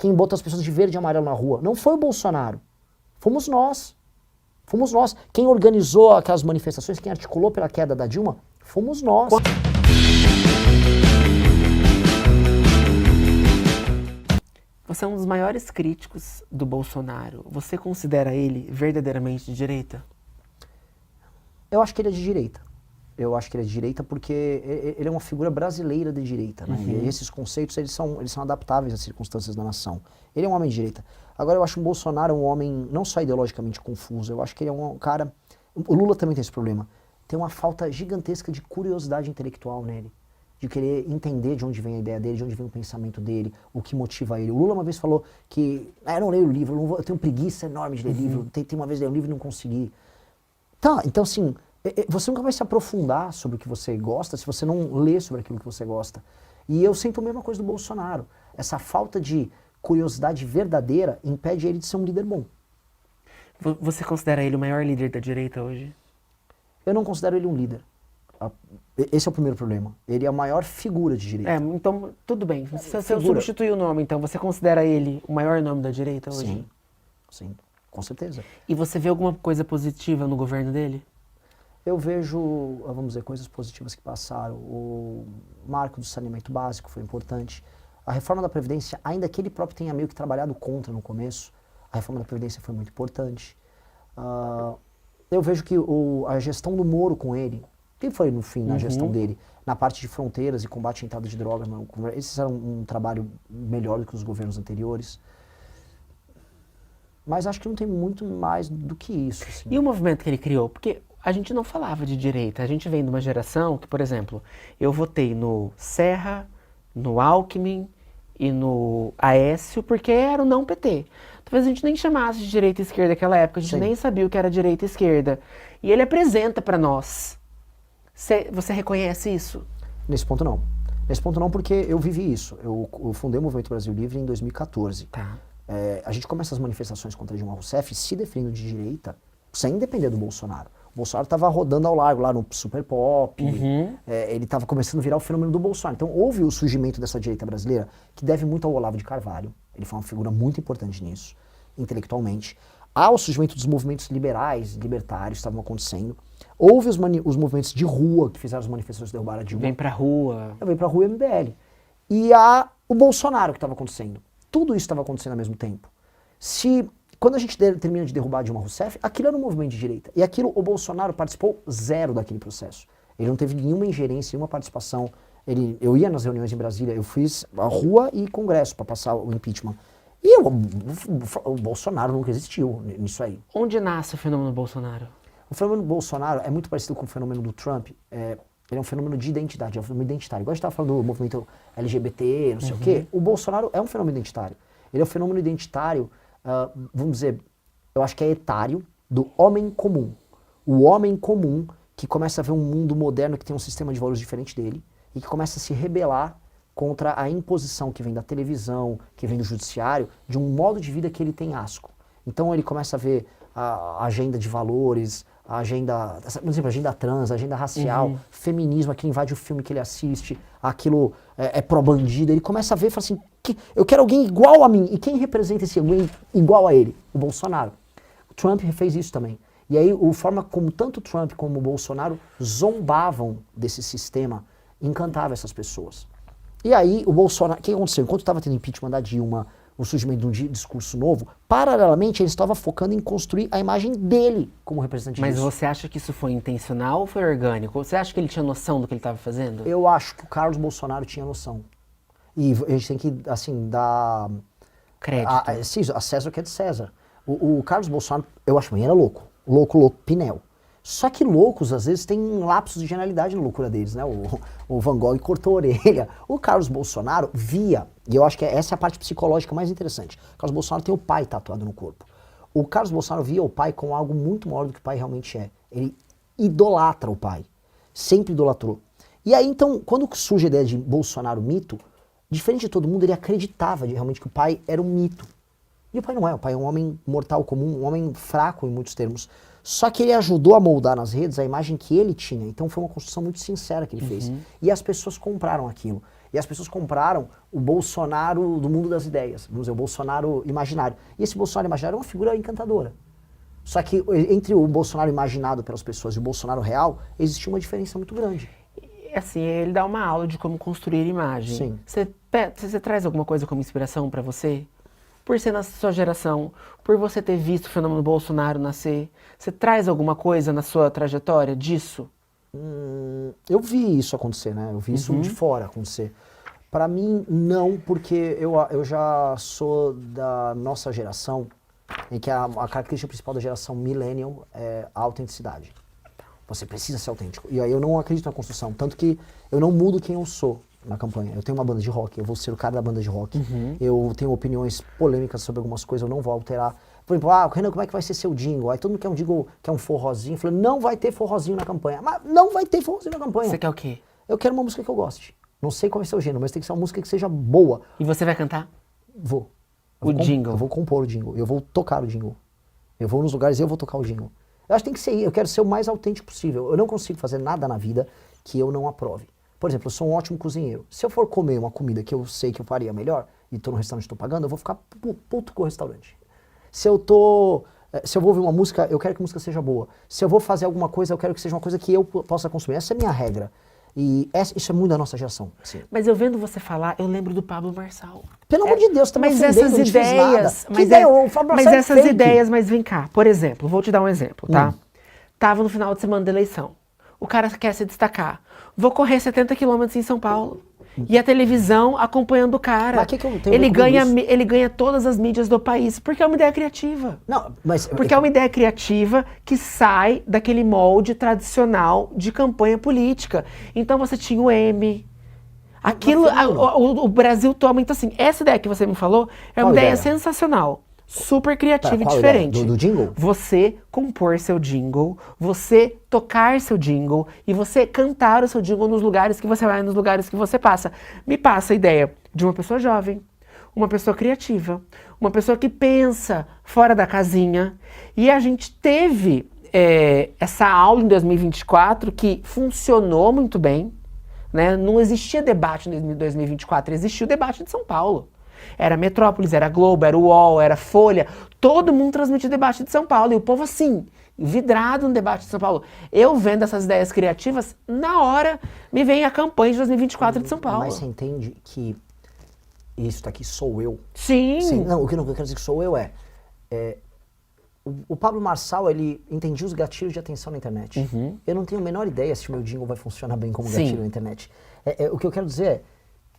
quem botou as pessoas de verde e amarelo na rua. Não foi o Bolsonaro. Fomos nós. Fomos nós. Quem organizou aquelas manifestações, quem articulou pela queda da Dilma, fomos nós. Você é um dos maiores críticos do Bolsonaro. Você considera ele verdadeiramente de direita? Eu acho que ele é de direita. Eu acho que ele é de direita porque ele é uma figura brasileira de direita, né? E esses conceitos, eles são adaptáveis às circunstâncias da nação. Ele é um homem de direita. Agora, eu acho o Bolsonaro um homem não só ideologicamente confuso, eu acho que ele é um cara... O Lula também tem esse problema. Tem uma falta gigantesca de curiosidade intelectual nele. De querer entender de onde vem a ideia dele, de onde vem o pensamento dele, o que motiva ele. O Lula uma vez falou que, eu não leio livro, eu tenho preguiça enorme de ler livro, tentei uma vez ler um livro e não consegui. Tá, então assim, você nunca vai se aprofundar sobre o que você gosta se você não lê sobre aquilo que você gosta. E eu sinto a mesma coisa do Bolsonaro. Essa falta de curiosidade verdadeira impede ele de ser um líder bom. Você considera ele o maior líder da direita hoje? Eu não considero ele um líder. Esse é o primeiro problema. Ele é a maior figura de direita. Então tudo bem. Se eu substituir o nome, então, você considera ele o maior nome da direita hoje? Sim, com certeza. E você vê alguma coisa positiva no governo dele? Eu vejo, vamos dizer, coisas positivas que passaram. O marco do saneamento básico foi importante. A reforma da Previdência, ainda que ele próprio tenha meio que trabalhado contra no começo, a reforma da Previdência foi muito importante. Eu vejo que a gestão do Moro com ele, que foi no fim na gestão dele, na parte de fronteiras e combate à entrada de drogas, esses fizeram um trabalho melhor do que os governos anteriores. Mas acho que não tem muito mais do que isso. Assim. E o movimento que ele criou? Porque a gente não falava de direita, a gente vem de uma geração que, por exemplo, eu votei no Serra, no Alckmin e no Aécio porque era o não PT. Talvez a gente nem chamasse de direita e esquerda naquela época, a gente nem sabia o que era direita e esquerda. E ele apresenta para nós. Você reconhece isso? Nesse ponto não. Nesse ponto não porque eu vivi isso. Eu fundei o Movimento Brasil Livre em 2014. Tá. A gente começa as manifestações contra Dilma Rousseff se definindo de direita sem depender do Bolsonaro. O Bolsonaro estava rodando ao largo lá no Super Pop, ele estava começando a virar o fenômeno do Bolsonaro. Então houve o surgimento dessa direita brasileira que deve muito ao Olavo de Carvalho. Ele foi uma figura muito importante nisso, intelectualmente. Há o surgimento dos movimentos liberais, libertários, estavam acontecendo. Houve os movimentos de rua que fizeram as manifestações de derrubar a Dilma. Vem pra rua. Vem pra rua e MBL. E há o Bolsonaro que estava acontecendo. Tudo isso estava acontecendo ao mesmo tempo. Quando a gente termina de derrubar a Dilma Rousseff, aquilo era um movimento de direita. E aquilo, o Bolsonaro participou zero daquele processo. Ele não teve nenhuma ingerência, nenhuma participação. Eu ia nas reuniões em Brasília, eu fiz a rua e congresso para passar o impeachment. E o Bolsonaro nunca existiu nisso aí. Onde nasce o fenômeno Bolsonaro? O fenômeno Bolsonaro é muito parecido com o fenômeno do Trump. Ele é um fenômeno de identidade, é um fenômeno identitário. Igual a gente estava falando do movimento LGBT, não sei o quê. O Bolsonaro é um fenômeno identitário. Ele é um fenômeno identitário, vamos dizer, eu acho que é etário, do homem comum. O homem comum que começa a ver um mundo moderno que tem um sistema de valores diferente dele e que começa a se rebelar contra a imposição que vem da televisão, que vem do judiciário, de um modo de vida que ele tem asco. Então ele começa a ver a agenda de valores, a agenda, por exemplo, a agenda trans, a agenda racial, feminismo, aquilo invade o filme que ele assiste, aquilo é pró-bandido, ele começa a ver e fala assim, eu quero alguém igual a mim. E quem representa esse alguém igual a ele? O Bolsonaro. O Trump fez isso também. E aí a forma como tanto Trump como o Bolsonaro zombavam desse sistema encantava essas pessoas. E aí o Bolsonaro, o que aconteceu? Enquanto estava tendo impeachment da Dilma, o surgimento de um discurso novo, paralelamente ele estava focando em construir a imagem dele como representante disso. Mas você acha que isso foi intencional ou foi orgânico? Você acha que ele tinha noção do que ele estava fazendo? Eu acho que o Carlos Bolsonaro tinha noção. E a gente tem que, assim, dar... crédito. Sim, a César que é de César. O Carlos Bolsonaro, eu acho que ele era louco. Louco, Pinel. Só que loucos, às vezes, têm lapsos de genialidade na loucura deles, né? O Van Gogh cortou a orelha. O Carlos Bolsonaro via, e eu acho que essa é a parte psicológica mais interessante. O Carlos Bolsonaro tem o pai tatuado no corpo. O Carlos Bolsonaro via o pai como algo muito maior do que o pai realmente é. Ele idolatra o pai. Sempre idolatrou. E aí, então, quando surge a ideia de Bolsonaro mito, diferente de todo mundo, ele acreditava realmente que o pai era um mito. E o pai não é. O pai é um homem mortal comum, um homem fraco em muitos termos. Só que ele ajudou a moldar nas redes a imagem que ele tinha. Então foi uma construção muito sincera que ele fez. E as pessoas compraram aquilo. E as pessoas compraram o Bolsonaro do mundo das ideias, vamos dizer, o Bolsonaro imaginário. E esse Bolsonaro imaginário é uma figura encantadora. Só que entre o Bolsonaro imaginado pelas pessoas e o Bolsonaro real, existe uma diferença muito grande. Assim, ele dá uma aula de como construir imagem. Sim. Você traz alguma coisa como inspiração pra você? Por ser na sua geração, por você ter visto o fenômeno Bolsonaro nascer, você traz alguma coisa na sua trajetória disso? Eu vi isso acontecer, né? Eu vi isso de fora acontecer. Pra mim, não, porque eu já sou da nossa geração, em que a característica principal da geração millennial é a autenticidade. Você precisa ser autêntico. E aí eu não acredito na construção, tanto que eu não mudo quem eu sou na campanha. Eu tenho uma banda de rock, eu vou ser o cara da banda de rock. Eu tenho opiniões polêmicas sobre algumas coisas, eu não vou alterar. Por exemplo, Renan, como é que vai ser seu jingle? Aí todo mundo quer um jingle, quer um forrozinho. Eu falei, não vai ter forrozinho na campanha. Mas não vai ter forrozinho na campanha. Você quer o quê? Eu quero uma música que eu goste. Não sei qual vai ser o gênero, mas tem que ser uma música que seja boa. E você vai cantar? Vou. O jingle? Eu vou compor o jingle, eu vou tocar o jingle. Eu vou nos lugares e eu vou tocar o jingle. Eu acho que tem que ser, eu quero ser o mais autêntico possível. Eu não consigo fazer nada na vida que eu não aprove. Por exemplo, eu sou um ótimo cozinheiro. Se eu for comer uma comida que eu sei que eu faria melhor, e tô no restaurante e tô pagando, eu vou ficar puto com o restaurante. Se eu vou ouvir uma música, eu quero que a música seja boa. Se eu vou fazer alguma coisa, eu quero que seja uma coisa que eu possa consumir. Essa é a minha regra. E isso é muito da nossa geração. Assim. Mas eu vendo você falar, eu lembro do Pablo Marçal. Pelo amor de Deus, tá me Mas ofendendo, essas não te fiz nada. ideias, Que ideia? O Fábio mas Marçal é essas fake. ideias, mas vem cá. Por exemplo, vou te dar um exemplo, tá? Tava no final de semana da eleição. O cara quer se destacar. Vou correr 70 quilômetros em São Paulo. E a televisão acompanhando o cara. Mas que eu tenho Ele ganha todas as mídias do país, porque é uma ideia criativa. Não, mas Porque é uma ideia criativa que sai daquele molde tradicional de campanha política. Então você tinha o M. Aquilo, o Brasil toma. Então, assim, essa ideia que você me falou é uma ideia sensacional. Super criativa e diferente. Do jingle? Você compor seu jingle, você tocar seu jingle e você cantar o seu jingle nos lugares que você vai, nos lugares que você passa. Me passa a ideia de uma pessoa jovem, uma pessoa criativa, uma pessoa que pensa fora da casinha. E a gente teve essa aula em 2024 que funcionou muito bem, né? Não existia debate em 2024, existia o debate de São Paulo. Era Metrópolis, era Globo, era UOL, era Folha. Todo mundo transmitia o debate de São Paulo. E o povo assim, vidrado no debate de São Paulo. Eu vendo essas ideias criativas, na hora me vem a campanha de 2024 de São Paulo. Mas você entende que isso daqui sou eu? Sim. Não, o que eu quero dizer que sou eu o Pablo Marçal, ele entendia os gatilhos de atenção na internet. Eu não tenho a menor ideia se o meu jingle vai funcionar bem como gatilho na internet. O que eu quero dizer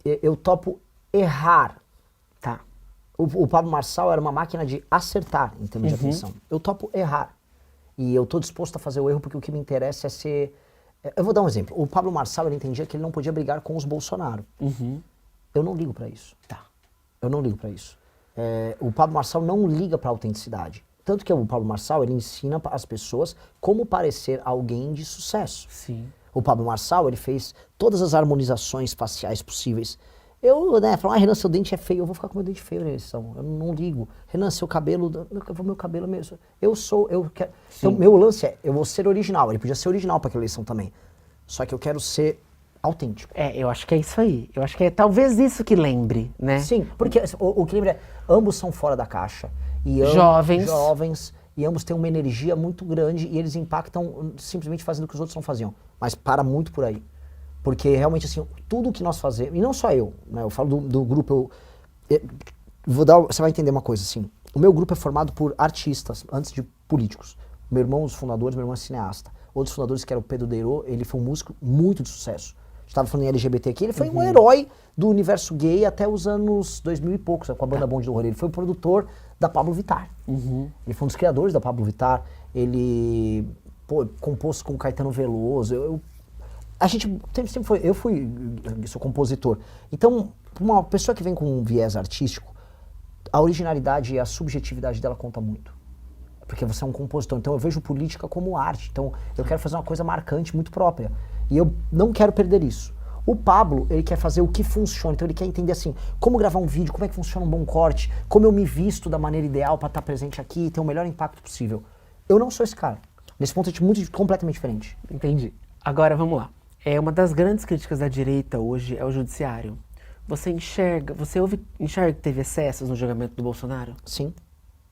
eu topo errar. Tá. O Pablo Marçal era uma máquina de acertar em termos de atenção. Eu topo errar. E eu tô disposto a fazer o erro porque o que me interessa é ser... Eu vou dar um exemplo. O Pablo Marçal, ele entendia que ele não podia brigar com os Bolsonaro. Eu não ligo pra isso. Tá. Eu não ligo pra isso. O Pablo Marçal não liga pra autenticidade. Tanto que o Pablo Marçal, ele ensina as pessoas como parecer alguém de sucesso. Sim. O Pablo Marçal, ele fez todas as harmonizações faciais possíveis. Falar, Renan, seu dente é feio, eu vou ficar com meu dente feio na eleição. Eu não ligo. Renan, seu cabelo, meu cabelo é mesmo. Então, meu lance eu vou ser original. Ele podia ser original para aquela eleição também. Só que eu quero ser autêntico. Eu acho que é isso aí. Eu acho que é talvez isso que lembre, né? Sim, porque o que lembra ambos são fora da caixa. E jovens. E ambos têm uma energia muito grande e eles impactam simplesmente fazendo o que os outros não faziam. Mas para muito por aí. Porque realmente, assim, tudo que nós fazemos, e não só eu, né? Eu falo do grupo, você vai entender uma coisa, assim. O meu grupo é formado por artistas, antes de políticos. Meu irmão, os fundadores, meu irmão é cineasta. Outros fundadores, que era o Pedro Deirô, ele foi um músico muito de sucesso. A gente estava falando em LGBT aqui, ele foi um herói do universo gay até os anos 2000 e poucos, com a banda Bonde do Rolê. Ele foi o produtor da Pablo Vittar. Ele foi um dos criadores da Pablo Vittar. Ele compôs com Caetano Veloso. A gente sempre foi, eu sou compositor. Então, uma pessoa que vem com um viés artístico, a originalidade e a subjetividade dela conta muito. Porque você é um compositor. Então eu vejo política como arte. Então eu quero fazer uma coisa marcante, muito própria. E eu não quero perder isso. O Pablo, ele quer fazer o que funciona. Então ele quer entender assim, como gravar um vídeo, como é que funciona um bom corte, como eu me visto da maneira ideal para estar presente aqui e ter o melhor impacto possível. Eu não sou esse cara. Nesse ponto é completamente diferente. Entendi. Agora vamos lá. É uma das grandes críticas da direita hoje é o judiciário. Você enxerga que teve excessos no julgamento do Bolsonaro? Sim,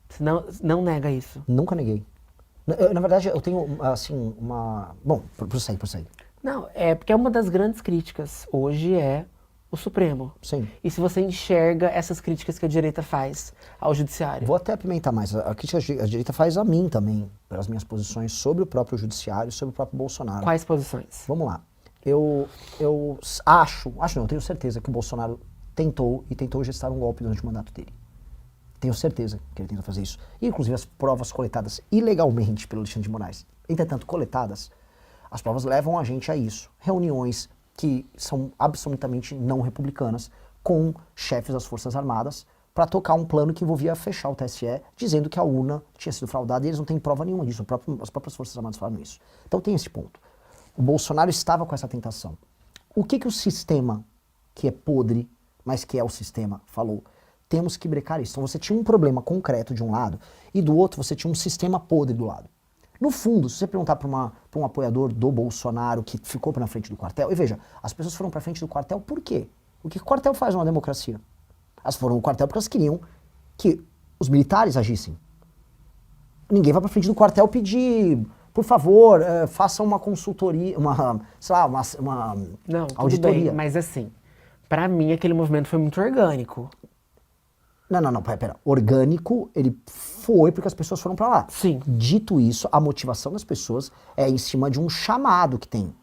Você não nega isso? nunca neguei. Na verdade, eu tenho, assim, uma... Bom, prossegue. Não, é porque é uma das grandes críticas hoje é o Supremo. Sim. E se você enxerga essas críticas que a direita faz ao judiciário? Vou até apimentar mais. A crítica a direita faz a mim também, pelas minhas posições sobre o próprio judiciário, sobre o próprio Bolsonaro. Quais posições? Vamos lá. Eu acho não, eu tenho certeza que o Bolsonaro tentou gestar um golpe durante o mandato dele. Tenho certeza que ele tentou fazer isso. E, inclusive, as provas coletadas ilegalmente pelo Alexandre de Moraes, entretanto coletadas, as provas levam a gente a isso. Reuniões que são absolutamente não republicanas com chefes das Forças Armadas para tocar um plano que envolvia fechar o TSE, dizendo que a urna tinha sido fraudada e eles não têm prova nenhuma disso. As próprias Forças Armadas falaram isso. Então tem esse ponto. O Bolsonaro estava com essa tentação. O que o sistema, que é podre, mas que é o sistema, falou? Temos que brecar isso. Então você tinha um problema concreto de um lado e do outro você tinha um sistema podre do lado. No fundo, se você perguntar para um apoiador do Bolsonaro que ficou na frente do quartel, e veja, as pessoas foram para frente do quartel por quê? O que o quartel faz numa democracia? Elas foram no quartel porque elas queriam que os militares agissem. Ninguém vai para frente do quartel pedir, por favor, faça uma consultoria, uma Não, tudo auditoria. bem, mas assim, pra mim aquele movimento foi muito orgânico. Não, pera. Orgânico, ele foi porque as pessoas foram pra lá. Sim. Dito isso, a motivação das pessoas é em cima de um chamado que tem.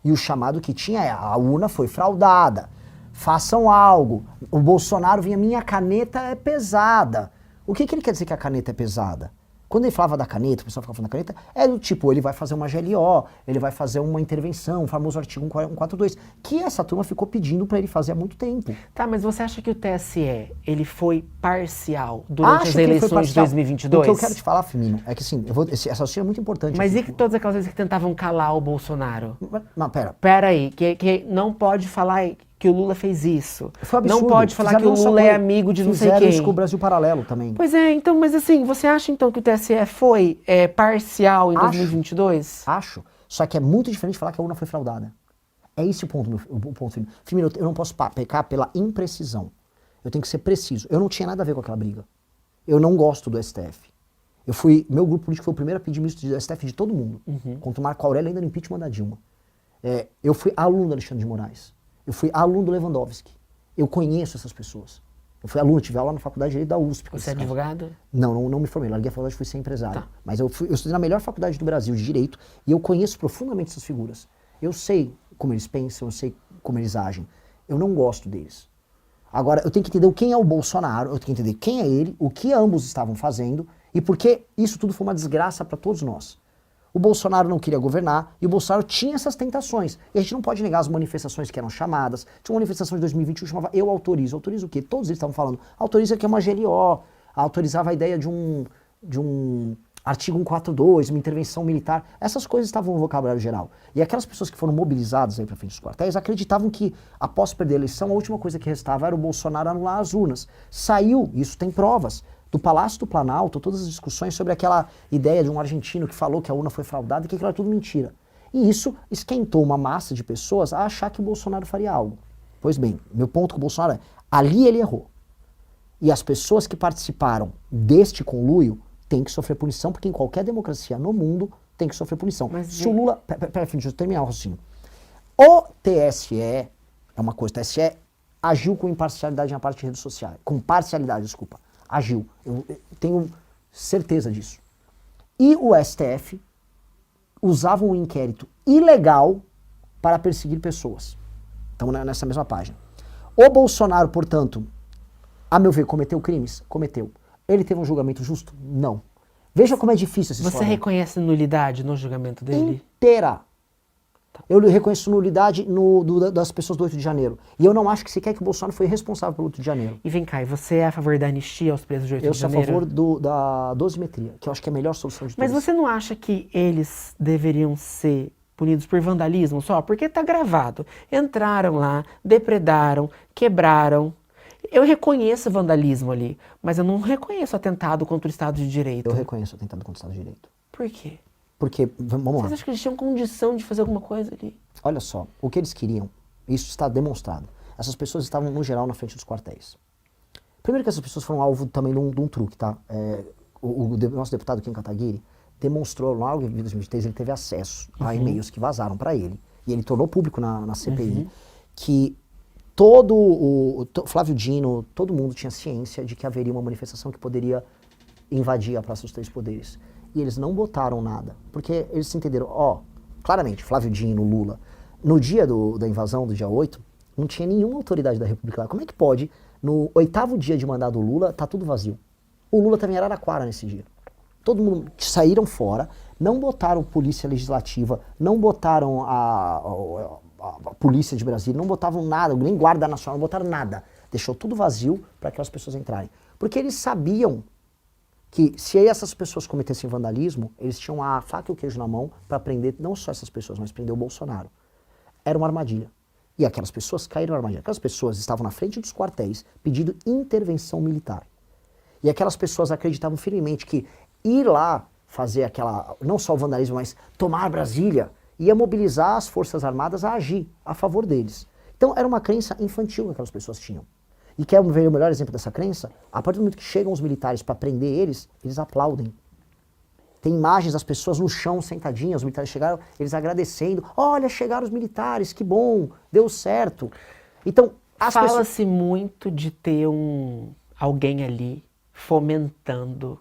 E o chamado que tinha é, a urna foi fraudada, façam algo. O Bolsonaro vinha, minha caneta é pesada. O que ele quer dizer que a caneta é pesada? Quando ele falava da caneta, o pessoal ficava falando da caneta, é do tipo, ele vai fazer uma GLO, ele vai fazer uma intervenção, o famoso artigo 142, que essa turma ficou pedindo pra ele fazer há muito tempo. Tá, mas você acha que o TSE, ele foi parcial durante Acho as que ele foi eleições de parcial. 2022? O que eu quero te falar, Firmino, é que assim, essa raciocínio é muito importante. Mas aqui. e que todas aquelas vezes que tentavam calar o Bolsonaro? Não, pera. Pera aí, que não pode falar que o Lula fez isso. Foi absurdo. Não pode falar Fizeram que o não só Lula com é ele, amigo de não sei fizeram quem. isso com o Brasil Paralelo também. Pois é, então, mas assim, você acha então que o TSE foi parcial em 2022? Acho. Só que é muito diferente falar que a urna foi fraudada. É esse o ponto, Firmino. Firmino, eu não posso pecar pela imprecisão. Eu tenho que ser preciso. Eu não tinha nada a ver com aquela briga. Eu não gosto do STF. Meu grupo político foi o primeiro a pedir ministro do STF de todo mundo. Contra o Marco Aurélio ainda no impeachment da Dilma. Eu fui aluno do Alexandre de Moraes. Eu fui aluno do Lewandowski. Eu conheço essas pessoas. Eu fui aluno, tive aula na faculdade de Direito da USP. Você é advogado? Não me formei. Larguei a faculdade e fui ser empresário. Tá. Mas eu estudei na melhor faculdade do Brasil de Direito e eu conheço profundamente essas figuras. Eu sei como eles pensam, eu sei como eles agem. Eu não gosto deles. Agora, eu tenho que entender quem é o Bolsonaro, eu tenho que entender quem é ele, o que ambos estavam fazendo e por que isso tudo foi uma desgraça para todos nós. O Bolsonaro não queria governar e o Bolsonaro tinha essas tentações. E a gente não pode negar as manifestações que eram chamadas. Tinha uma manifestação de 2021 que chamava Eu Autorizo. Autorizo o quê? Todos eles estavam falando. Autoriza que é uma GLO. Autorizava a ideia de um artigo 142, uma intervenção militar. Essas coisas estavam no vocabulário geral. E aquelas pessoas que foram mobilizadas aí para frente dos quartéis acreditavam que, após perder a eleição, a última coisa que restava era o Bolsonaro anular as urnas. Saiu, isso tem provas, do Palácio do Planalto, todas as discussões sobre aquela ideia de um argentino que falou que a urna foi fraudada e que aquilo era tudo mentira. E isso esquentou uma massa de pessoas a achar que o Bolsonaro faria algo. Pois bem, meu ponto com o Bolsonaro é, ali ele errou. E as pessoas que participaram deste conluio têm que sofrer punição, porque em qualquer democracia no mundo tem que sofrer punição. Mas se o Lula... Pera, deixa eu terminar o raciocínio. O TSE, é uma coisa, o TSE agiu com imparcialidade na parte de redes sociais. Com parcialidade, desculpa. Agiu. Eu tenho certeza disso. E o STF usava um inquérito ilegal para perseguir pessoas. Estamos nessa mesma página. O Bolsonaro, portanto, a meu ver, cometeu crimes? Cometeu. Ele teve um julgamento justo? Não. Veja como é difícil essa história. Você reconhece nulidade no julgamento dele? Inteira. Eu reconheço nulidade das pessoas do 8 de janeiro. E eu não acho que sequer que o Bolsonaro foi responsável pelo 8 de janeiro. E vem cá, e você é a favor da anistia aos presos de 8 Eu de sou a janeiro? favor da dosimetria, que eu acho que é a melhor solução de todas. Mas você não acha que eles deveriam ser punidos por vandalismo só? Porque tá gravado. Entraram lá, depredaram, quebraram. Eu reconheço vandalismo ali, mas eu não reconheço atentado contra o Estado de Direito. Eu reconheço o atentado contra o Estado de Direito. Por quê? Porque, vamos lá. Vocês acham que eles tinham condição de fazer alguma coisa ali? Olha só, o que eles queriam, isso está demonstrado. Essas pessoas estavam, no geral, na frente dos quartéis. Primeiro que essas pessoas foram alvo também de um truque, tá? Nosso deputado Kim Kataguiri demonstrou, logo em 2023, ele teve acesso a e-mails que vazaram para ele. E ele tornou público na CPI que Flávio Dino, todo mundo tinha ciência de que haveria uma manifestação que poderia invadir a Praça dos Três Poderes. E eles não botaram nada, porque eles se entenderam, claramente, Flávio Dino, Lula, no dia da invasão, do dia 8, não tinha nenhuma autoridade da República lá. Como é que pode, no 8º dia de mandato do Lula, tá tudo vazio? O Lula também era Araraquara nesse dia. Todo mundo saíram fora, não botaram polícia legislativa, não botaram a polícia de Brasília, não botavam nada, nem guarda nacional, não botaram nada. Deixou tudo vazio para aquelas pessoas entrarem. Porque eles sabiam que se essas pessoas cometessem vandalismo, eles tinham a faca e o queijo na mão para prender não só essas pessoas, mas prender o Bolsonaro. Era uma armadilha. E aquelas pessoas caíram na armadilha. Aquelas pessoas estavam na frente dos quartéis pedindo intervenção militar. E aquelas pessoas acreditavam firmemente que ir lá fazer não só o vandalismo, mas tomar Brasília, ia mobilizar as Forças Armadas a agir a favor deles. Então era uma crença infantil que aquelas pessoas tinham. E quer ver o melhor exemplo dessa crença? A partir do momento que chegam os militares para prender eles aplaudem. Tem imagens das pessoas no chão, sentadinhas, os militares chegaram, eles agradecendo. Olha, chegaram os militares, que bom, deu certo. Então, fala-se muito de ter alguém ali fomentando,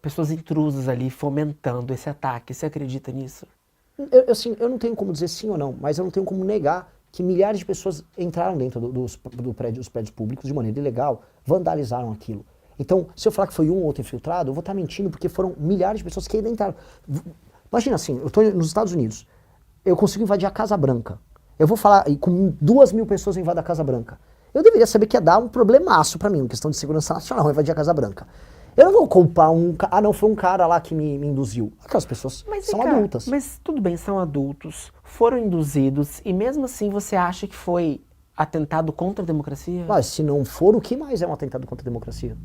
pessoas intrusas ali fomentando esse ataque. Você acredita nisso? Eu não tenho como dizer sim ou não, mas eu não tenho como negar que milhares de pessoas entraram dentro dos prédios públicos de maneira ilegal, vandalizaram aquilo. Então, se eu falar que foi um ou outro infiltrado, eu vou estar mentindo, porque foram milhares de pessoas que entraram. Imagina assim, eu estou nos Estados Unidos, eu consigo invadir a Casa Branca. Eu vou falar, e com 2.000 pessoas eu invado a Casa Branca. Eu deveria saber que ia dar um problemaço para mim, uma questão de segurança nacional, invadir a Casa Branca. Eu não vou culpar não, foi um cara lá que me induziu. Aquelas pessoas são adultas. Mas tudo bem, são adultos, foram induzidos, e mesmo assim você acha que foi atentado contra a democracia? Mas se não for, o que mais é um atentado contra a democracia?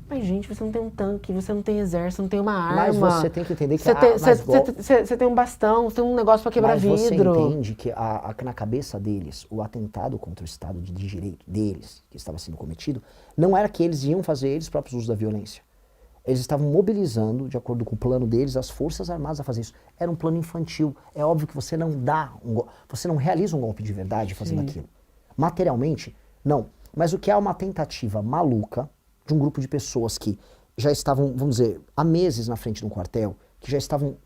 Mas, gente, você não tem um tanque, você não tem exército, não tem uma arma. Mas você tem que entender que você tem um bastão, você tem um negócio para quebrar vidro. Mas você entende que na cabeça deles, o atentado contra o Estado de Direito deles, que estava sendo cometido, não era que eles iam fazer eles próprios uso da violência. Eles estavam mobilizando, de acordo com o plano deles, as Forças Armadas a fazer isso. Era um plano infantil. É óbvio que você não você não realiza um golpe de verdade fazendo aquilo. Materialmente, não. Mas o que é uma tentativa maluca de um grupo de pessoas que já estavam, vamos dizer, há meses na frente de um quartel, que já estavam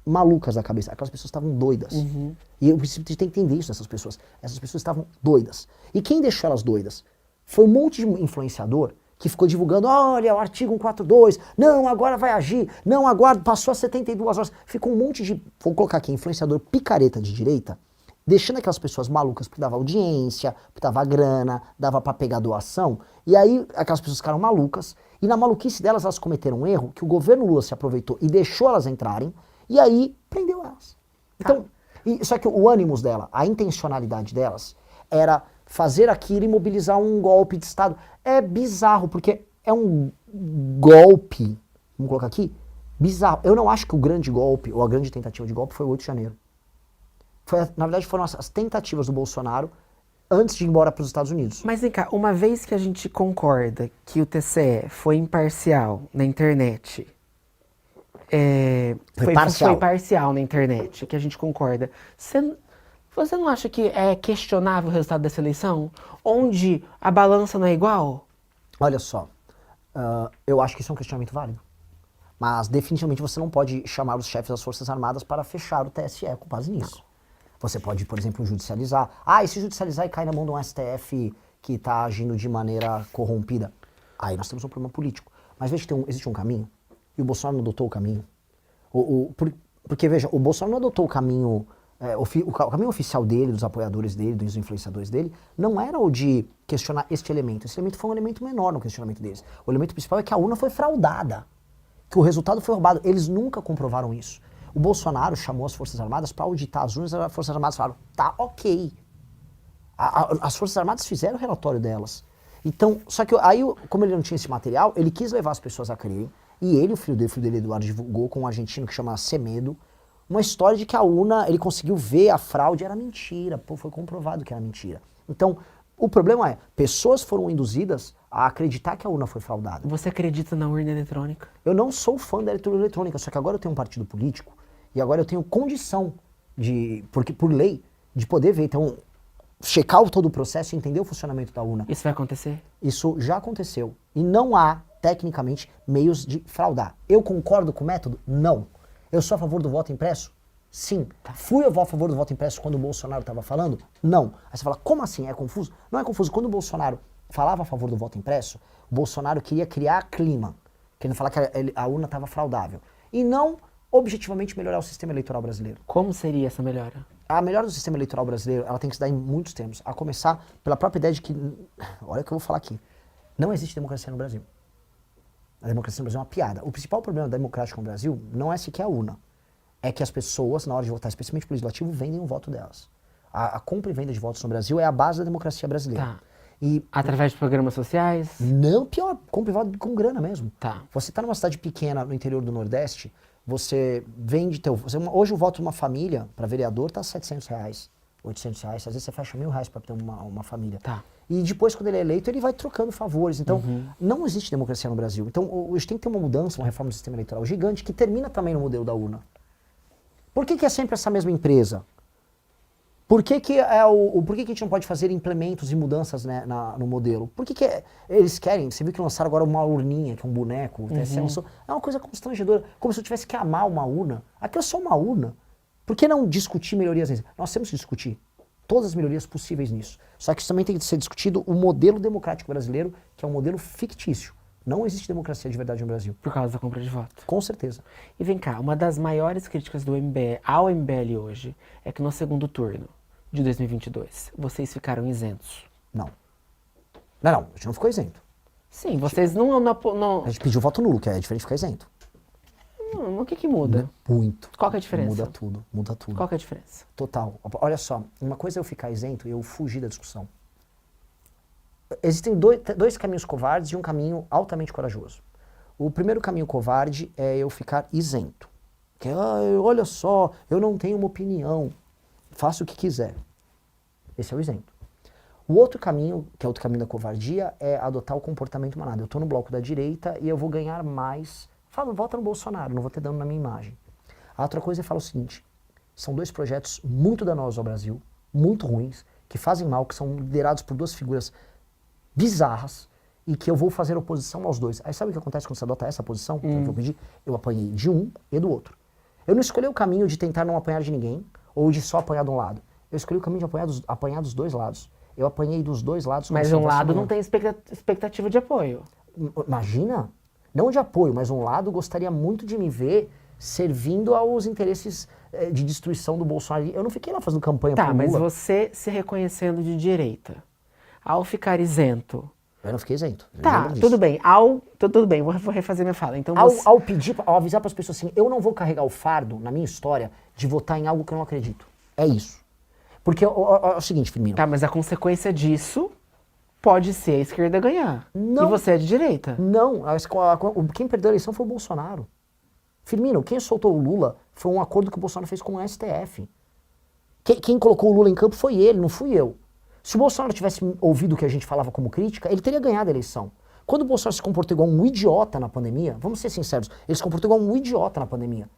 malucas da cabeça. Aquelas pessoas estavam doidas. E eu preciso ter que entender isso dessas pessoas. Essas pessoas estavam doidas. E quem deixou elas doidas? Foi um monte de influenciador que ficou divulgando, olha, o artigo 142, não, agora vai agir, não, agora passou a 72 horas. Ficou um monte de, vou colocar aqui, influenciador picareta de direita, deixando aquelas pessoas malucas, porque dava audiência, porque dava grana, dava pra pegar doação, e aí aquelas pessoas ficaram malucas, e na maluquice delas elas cometeram um erro, que o governo Lula se aproveitou e deixou elas entrarem, e aí prendeu elas. Então, só que o ânimo dela, a intencionalidade delas, era fazer aquilo e mobilizar um golpe de Estado. É bizarro, porque é um golpe, vamos colocar aqui, bizarro. Eu não acho que o grande golpe, ou a grande tentativa de golpe, foi o 8 de janeiro. Na verdade, foram as tentativas do Bolsonaro antes de ir embora para os Estados Unidos. Mas vem cá, uma vez que a gente concorda que o TCE foi imparcial na internet, foi parcial na internet, que a gente concorda, você não acha que é questionável o resultado dessa eleição? Onde a balança não é igual? Olha só, eu acho que isso é um questionamento válido. Mas definitivamente você não pode chamar os chefes das Forças Armadas para fechar o TSE com base nisso. Você pode, por exemplo, judicializar. E se judicializar e cair na mão de um STF que está agindo de maneira corrompida? Aí nós temos um problema político. Mas veja que existe um caminho, e o Bolsonaro não adotou o caminho. Porque, veja, o Bolsonaro não adotou o caminho, o caminho oficial dele, dos apoiadores dele, dos influenciadores dele, não era o de questionar este elemento. Esse elemento foi um elemento menor no questionamento deles. O elemento principal é que a urna foi fraudada, que o resultado foi roubado. Eles nunca comprovaram isso. O Bolsonaro chamou as Forças Armadas para auditar as urnas, as Forças Armadas falaram, tá ok. As Forças Armadas fizeram o relatório delas. Então, só que aí, como ele não tinha esse material, ele quis levar as pessoas a crerem E ele, o filho dele, Eduardo, divulgou com um argentino que chama Semedo, uma história de que a urna, ele conseguiu ver a fraude, era mentira. Pô, foi comprovado que era mentira. Então, o problema é, pessoas foram induzidas a acreditar que a urna foi fraudada. Você acredita na urna eletrônica? Eu não sou fã da urna eletrônica, só que agora eu tenho um partido político e agora eu tenho condição de, porque por lei, de poder ver, então, checar todo o processo e entender o funcionamento da urna. Isso vai acontecer? Isso já aconteceu. E não há, tecnicamente, meios de fraudar. Eu concordo com o método? Não. Eu sou a favor do voto impresso? Sim. Fui eu a favor do voto impresso quando o Bolsonaro estava falando? Não. Aí você fala, como assim? É confuso? Não é confuso. Quando o Bolsonaro falava a favor do voto impresso, o Bolsonaro queria criar clima, querendo falar que a urna estava fraudável. E não, objetivamente, melhorar o sistema eleitoral brasileiro. Como seria essa melhora? A melhora do sistema eleitoral brasileiro, ela tem que se dar em muitos termos. A começar pela própria ideia de que, olha o que eu vou falar aqui, não existe democracia no Brasil. A democracia no Brasil é uma piada. O principal problema democrático no Brasil não é sequer a urna. É que as pessoas, na hora de votar, especialmente pro legislativo, vendem o voto delas. A compra e venda de votos no Brasil é a base da democracia brasileira. Tá. E Através de programas sociais? não, pior, compra e voto com grana mesmo. Tá. Você está numa cidade pequena no interior do Nordeste, você vende hoje o voto de uma família para vereador está R$700, R$800, às vezes você fecha R$1.000 para ter uma família. Tá. E depois, quando ele é eleito, ele vai trocando favores. Então, não existe democracia no Brasil. Então, a gente tem que ter uma mudança, uma reforma do sistema eleitoral gigante, que termina também no modelo da urna. Por que é sempre essa mesma empresa? Por que a gente não pode fazer implementos e mudanças, né, no modelo? Por que eles querem? Você viu que lançaram agora uma urninha, que é um boneco, o TSE lançou, é uma coisa constrangedora, como se eu tivesse que amar uma urna. Aquilo é só uma urna. Por que não discutir melhorias nisso? Nós temos que discutir todas as melhorias possíveis nisso. Só que isso também tem que ser discutido o modelo democrático brasileiro, que é um modelo fictício. Não existe democracia de verdade no Brasil. Por causa da compra de voto. Com certeza. E vem cá, uma das maiores críticas do MBL, ao MBL hoje é que no segundo turno de 2022, vocês ficaram isentos. Não. Não, a gente não ficou isento. Sim, vocês não... A gente pediu voto nulo, que é diferente de ficar isento. O que muda? Muito. Qual que é a diferença? Muda tudo. Qual que é a diferença? Total. Olha só, uma coisa é eu ficar isento e eu fugir da discussão. Existem dois caminhos covardes e um caminho altamente corajoso. O primeiro caminho covarde é eu ficar isento. Que é, olha só, eu não tenho uma opinião, faço o que quiser. Esse é o isento. O outro caminho, que é outro caminho da covardia, é adotar o comportamento manada. Eu estou no bloco da direita e eu vou ganhar mais. Falo, vota no Bolsonaro, não vou ter dano na minha imagem. A outra coisa é falar o seguinte, são dois projetos muito danosos ao Brasil, muito ruins, que fazem mal, que são liderados por duas figuras bizarras, e que eu vou fazer oposição aos dois. Aí sabe o que acontece quando você adota essa posição? Que eu pedi? Eu apanhei de um e do outro. Eu não escolhi o caminho de tentar não apanhar de ninguém, ou de só apanhar de um lado. Eu escolhi o caminho de apanhar dos dois lados. Eu apanhei dos dois lados. Mas um lado não tem expectativa de apoio. Imagina, não de apoio, mas um lado gostaria muito de me ver servindo aos interesses de destruição do Bolsonaro. Eu não fiquei lá fazendo campanha pro Tá, Lula. mas você se reconhecendo de direita, ao ficar isento... Eu não fiquei isento. Tá, tudo bem. Tudo bem, vou refazer minha fala. Então, Ao pedir, ao avisar para as pessoas assim, eu não vou carregar o fardo, na minha história, de votar em algo que eu não acredito. É isso. Porque é o seguinte, Firmino. Tá, mas a consequência disso pode ser a esquerda ganhar. Não. E você é de direita. Não, quem perdeu a eleição foi o Bolsonaro. Firmino, quem soltou o Lula foi um acordo que o Bolsonaro fez com o STF. Quem colocou o Lula em campo foi ele, não fui eu. Se o Bolsonaro tivesse ouvido o que a gente falava como crítica, ele teria ganhado a eleição. Quando o Bolsonaro se comportou igual um idiota na pandemia, vamos ser sinceros, ele se comportou igual um idiota na pandemia.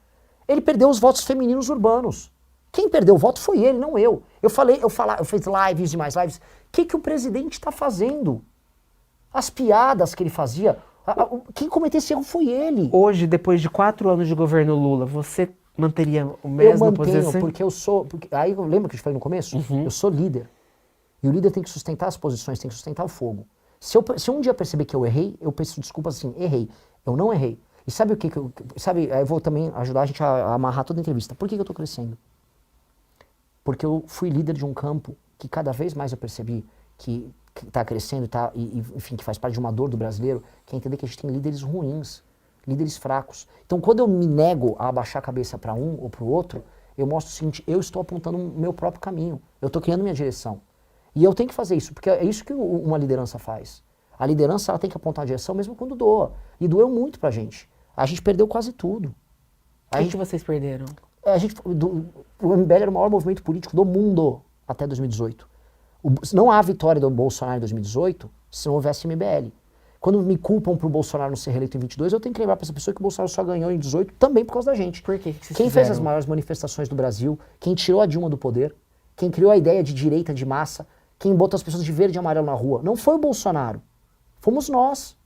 Ele perdeu os votos femininos urbanos. Quem perdeu o voto foi ele, não eu. Eu fiz lives e mais lives. O que o presidente está fazendo? As piadas que ele fazia, quem cometeu esse erro foi ele. Hoje, depois de 4 anos de governo Lula, você manteria o mesmo posição? Eu mantenho, porque eu sou... aí lembra que eu te falei no começo? Eu sou líder. E o líder tem que sustentar as posições, tem que sustentar o fogo. Se um dia perceber que eu errei, eu peço desculpas assim, errei. Eu não errei. E sabe o que sabe, eu vou também ajudar a gente a amarrar toda a entrevista. Por que eu estou crescendo? Porque eu fui líder de um campo que cada vez mais eu percebi que está crescendo enfim, que faz parte de uma dor do brasileiro, que é entender que a gente tem líderes ruins, líderes fracos. Então quando eu me nego a abaixar a cabeça para um ou para o outro, eu mostro o seguinte, eu estou apontando o meu próprio caminho, eu estou criando minha direção. E eu tenho que fazer isso, porque é isso que uma liderança faz. A liderança ela tem que apontar a direção mesmo quando doa. E doeu muito pra gente. A gente perdeu quase tudo. O que vocês perderam? O MBL era o maior movimento político do mundo até 2018. Não há vitória do Bolsonaro em 2018 se não houvesse MBL. Quando me culpam pro Bolsonaro não ser reeleito em 22, eu tenho que lembrar para essa pessoa que o Bolsonaro só ganhou em 18 também por causa da gente. Por quê? Quem fez as maiores manifestações do Brasil, quem tirou a Dilma do poder, quem criou a ideia de direita de massa, quem botou as pessoas de verde e amarelo na rua, não foi o Bolsonaro. Fomos nós.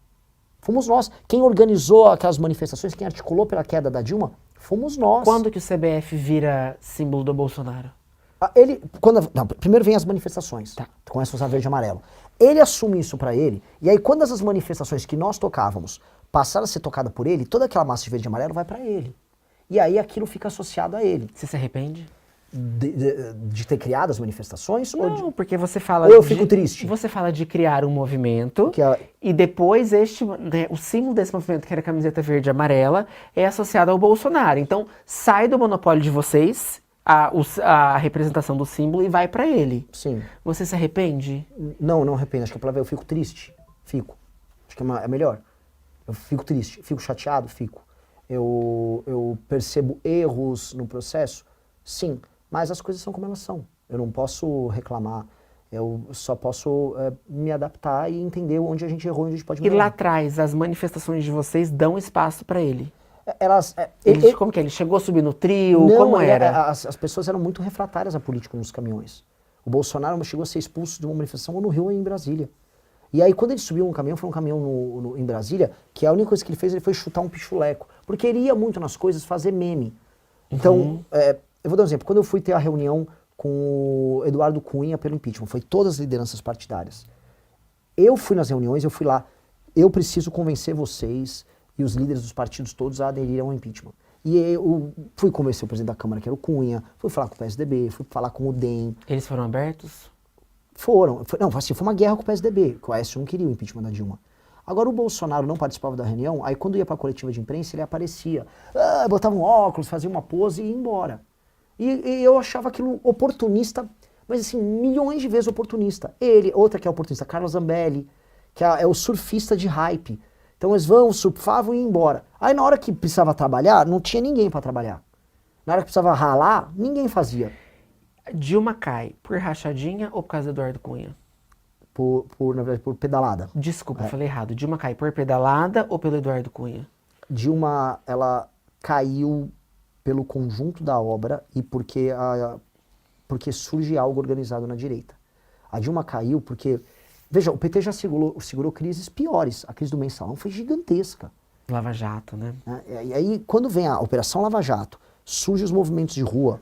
Fomos nós. Quem organizou aquelas manifestações, quem articulou pela queda da Dilma, fomos nós. Quando que o CBF vira símbolo do Bolsonaro? Primeiro vem as manifestações, Tá. Começa a usar verde e amarelo. Ele assume isso pra ele, e aí quando essas manifestações que nós tocávamos passaram a ser tocadas por ele, toda aquela massa de verde e amarelo vai pra ele. E aí aquilo fica associado a ele. Você se arrepende? De ter criado as manifestações? Não, porque você fala... Ou eu fico triste? Você fala de criar um movimento, Que é- e depois o símbolo desse movimento, que era a camiseta verde e amarela, é associado ao Bolsonaro. Então, sai do monopólio de vocês, a representação do símbolo, e vai pra ele. Sim. Você se arrepende? Não arrependo. Acho que a palavra é eu fico triste. Fico. Acho que é melhor. Eu fico triste. Fico chateado? Fico. Eu percebo erros no processo? Sim. Mas as coisas são como elas são. Eu não posso reclamar. Eu só posso me adaptar e entender onde a gente errou e onde a gente pode E melhorar. lá atrás, as manifestações de vocês dão espaço pra ele? Como que é? Ele chegou a subir no trio? Não, Como era? As pessoas eram muito refratárias à política nos caminhões. O Bolsonaro chegou a ser expulso de uma manifestação ou no Rio ou em Brasília. E aí quando ele subiu um caminhão, foi um caminhão em Brasília, que a única coisa que ele fez, ele foi chutar um pichuleco. Porque ele ia muito nas coisas fazer meme. Então, eu vou dar um exemplo. Quando eu fui ter a reunião com o Eduardo Cunha pelo impeachment, foi todas as lideranças partidárias. Eu fui nas reuniões, eu fui lá. Eu preciso convencer vocês e os líderes dos partidos todos a aderirem ao impeachment. E eu fui convencer o presidente da Câmara, que era o Cunha, fui falar com o PSDB, fui falar com o DEM. Eles foram abertos? Foi uma guerra com o PSDB, que o Aécio não queria o impeachment da Dilma. Agora o Bolsonaro não participava da reunião, aí quando ia pra coletiva de imprensa ele aparecia, botava um óculos, fazia uma pose e ia embora. E eu achava aquilo oportunista, mas assim, milhões de vezes oportunista. Outra que é oportunista, Carlos Zambelli, que é o surfista de hype. Então eles surfavam e iam embora. Aí na hora que precisava trabalhar, não tinha ninguém pra trabalhar. Na hora que precisava ralar, ninguém fazia. Dilma cai por rachadinha ou por causa do Eduardo Cunha? Na verdade, por pedalada. Desculpa, eu falei errado. Dilma cai por pedalada ou pelo Eduardo Cunha? Dilma, ela caiu pelo conjunto da obra e porque surge algo organizado na direita. A Dilma caiu porque... Veja, o PT já segurou crises piores. A crise do Mensalão foi gigantesca. Lava Jato, né? E aí, quando vem a Operação Lava Jato, surgem os movimentos de rua,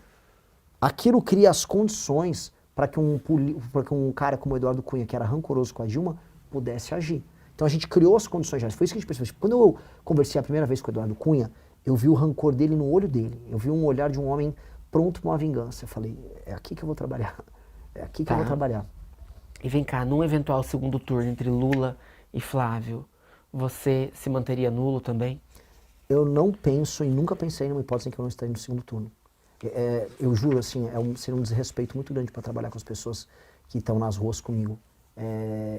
aquilo cria as condições para que um cara como o Eduardo Cunha, que era rancoroso com a Dilma, pudesse agir. Então a gente criou as condições já. Foi isso que a gente percebeu. Quando eu conversei a primeira vez com o Eduardo Cunha, eu vi o rancor dele no olho dele. Eu vi um olhar de um homem pronto para uma vingança. Eu falei, é aqui que eu vou trabalhar. É aqui que eu vou trabalhar. E vem cá, num eventual segundo turno entre Lula e Flávio, você se manteria nulo também? Eu não penso e nunca pensei numa hipótese em que eu não estaria no segundo turno. Eu juro, assim, seria um desrespeito muito grande para trabalhar com as pessoas que estão nas ruas comigo.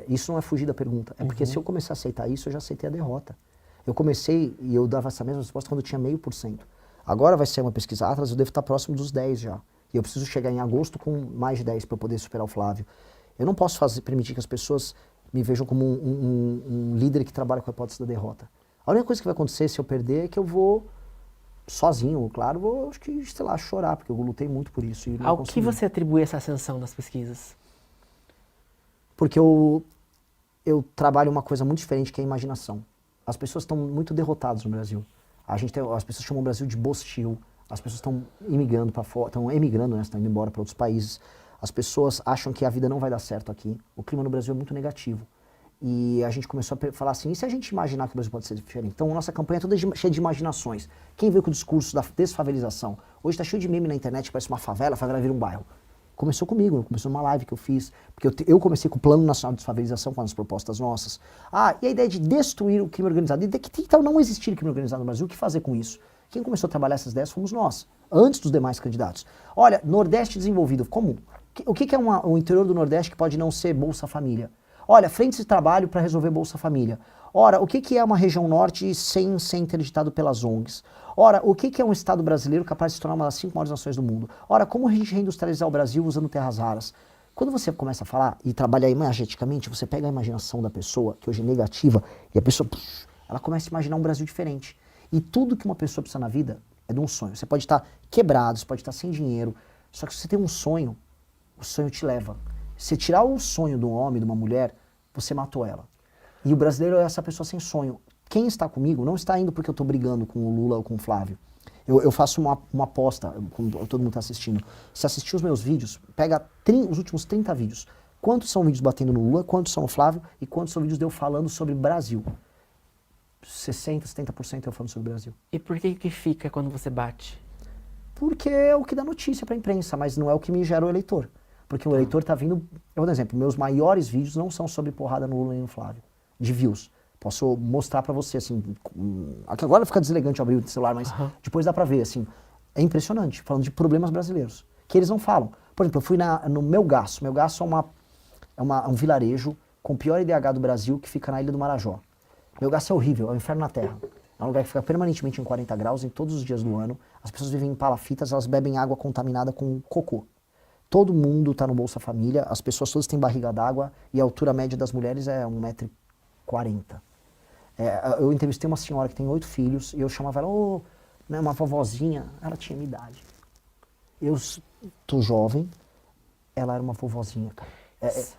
Isso não é fugir da pergunta. É porque se eu começar a aceitar isso, eu já aceitei a derrota. Eu comecei e eu dava essa mesma resposta quando eu tinha 0,5%. Agora vai ser uma pesquisa Atlas, eu devo estar próximo dos 10 já. E eu preciso chegar em agosto com mais de 10 para eu poder superar o Flávio. Eu não posso permitir que as pessoas me vejam como um líder que trabalha com a hipótese da derrota. A única coisa que vai acontecer se eu perder é que eu vou sozinho, claro, acho que, sei lá, chorar, porque eu lutei muito por isso. E não Ao consegui. que você atribui essa ascensão das pesquisas? Porque eu trabalho uma coisa muito diferente, que é a imaginação. As pessoas estão muito derrotadas no Brasil. As pessoas chamam o Brasil de bostil. As pessoas estão imigrando para fora, estão emigrando, né? Estão indo embora para outros países. As pessoas acham que a vida não vai dar certo aqui. O clima no Brasil é muito negativo. E a gente começou a falar assim, e se a gente imaginar que o Brasil pode ser diferente? Então, a nossa campanha é toda cheia de imaginações. Quem veio com o discurso da desfavelização? Hoje está cheio de meme na internet, parece uma favela, a favela vira um bairro. Começou comigo, começou numa live que eu fiz, porque eu comecei com o Plano Nacional de Desfavelização, com as propostas nossas. E a ideia de destruir o crime organizado, e de que então não existir crime organizado no Brasil, o que fazer com isso? Quem começou a trabalhar essas ideias fomos nós, antes dos demais candidatos. Olha, Nordeste desenvolvido, como? O que é o interior do Nordeste que pode não ser Bolsa Família? Olha, frentes de trabalho para resolver Bolsa Família. Ora, o que, que é uma região norte sem ser interditado pelas ONGs? Ora, o que, que é um Estado brasileiro capaz de se tornar uma das 5 maiores nações do mundo? Ora, como a gente reindustrializar o Brasil usando terras raras? Quando você começa a falar e trabalha imageticamente, você pega a imaginação da pessoa, que hoje é negativa, e a pessoa, ela começa a imaginar um Brasil diferente. E tudo que uma pessoa precisa na vida é de um sonho. Você pode estar quebrado, você pode estar sem dinheiro, só que se você tem um sonho, o sonho te leva. Se tirar o sonho de um homem, de uma mulher, você matou ela. E o brasileiro é essa pessoa sem sonho. Quem está comigo não está indo porque eu estou brigando com o Lula ou com o Flávio. Eu faço uma aposta, quando todo mundo está assistindo. Se assistir os meus vídeos, pega os últimos 30 vídeos. Quantos são vídeos batendo no Lula, quantos são no Flávio e quantos são vídeos de eu falando sobre Brasil? 60%, 70% eu falando sobre Brasil. E por que que fica quando você bate? Porque é o que dá notícia para a imprensa, mas não é o que me gera o eleitor. Porque o eleitor está vindo... Eu vou dar um exemplo. Meus maiores vídeos não são sobre porrada no Lula e no Flávio. De views. Posso mostrar pra você, assim, aqui agora fica deselegante abrir o celular, mas depois dá pra ver, assim, é impressionante, falando de problemas brasileiros, que eles não falam. Por exemplo, eu fui no Melgaço. Melgaço é um vilarejo com o pior IDH do Brasil, que fica na Ilha do Marajó. Melgaço é horrível, é um inferno na terra. É um lugar que fica permanentemente em 40 graus em todos os dias do ano. As pessoas vivem em palafitas, elas bebem água contaminada com cocô. Todo mundo tá no Bolsa Família, as pessoas todas têm barriga d'água e a altura média das mulheres é 1,40 m. Eu entrevistei uma senhora que tem 8 filhos e eu chamava ela, né, uma vovozinha, ela tinha minha idade. Eu tô jovem, ela era uma vovozinha, cara.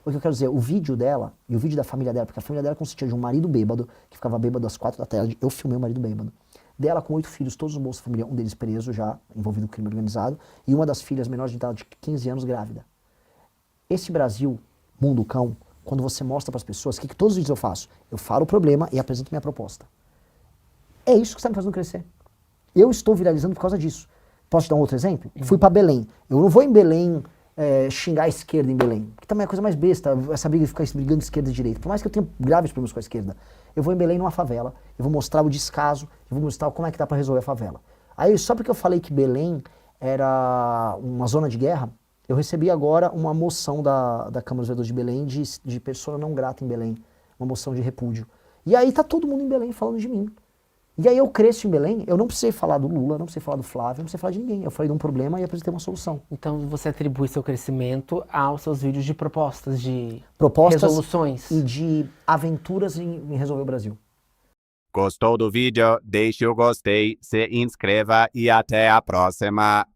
O que eu quero dizer, o vídeo dela e o vídeo da família dela, porque a família dela consistia de um marido bêbado, que ficava bêbado às 4 da tarde, eu filmei o marido bêbado. Dela com 8 filhos, todos no Bolsa Família, um deles preso já, envolvido com crime organizado, e uma das filhas menores de idade de 15 anos grávida. Esse Brasil, mundo cão, quando você mostra para as pessoas, o que todos os vídeos eu faço? Eu falo o problema e apresento minha proposta. É isso que está me fazendo crescer. Eu estou viralizando por causa disso. Posso te dar um outro exemplo? Fui para Belém. Eu não vou em Belém xingar a esquerda em Belém, que também é a coisa mais besta, essa briga de ficar brigando de esquerda e direita. Por mais que eu tenha graves problemas com a esquerda, eu vou em Belém numa favela, eu vou mostrar o descaso, eu vou mostrar como é que dá para resolver a favela. Aí, só porque eu falei que Belém era uma zona de guerra, eu recebi agora uma moção da Câmara dos Vereadores de Belém de pessoa não grata em Belém, uma moção de repúdio. E aí tá todo mundo em Belém falando de mim. E aí eu cresço em Belém, eu não precisei falar do Lula, não precisei falar do Flávio, não precisei falar de ninguém. Eu falei de um problema e apresentei uma solução. Então você atribui seu crescimento aos seus vídeos de propostas, resoluções. E de aventuras em resolver o Brasil. Gostou do vídeo? Deixe o gostei, se inscreva e até a próxima.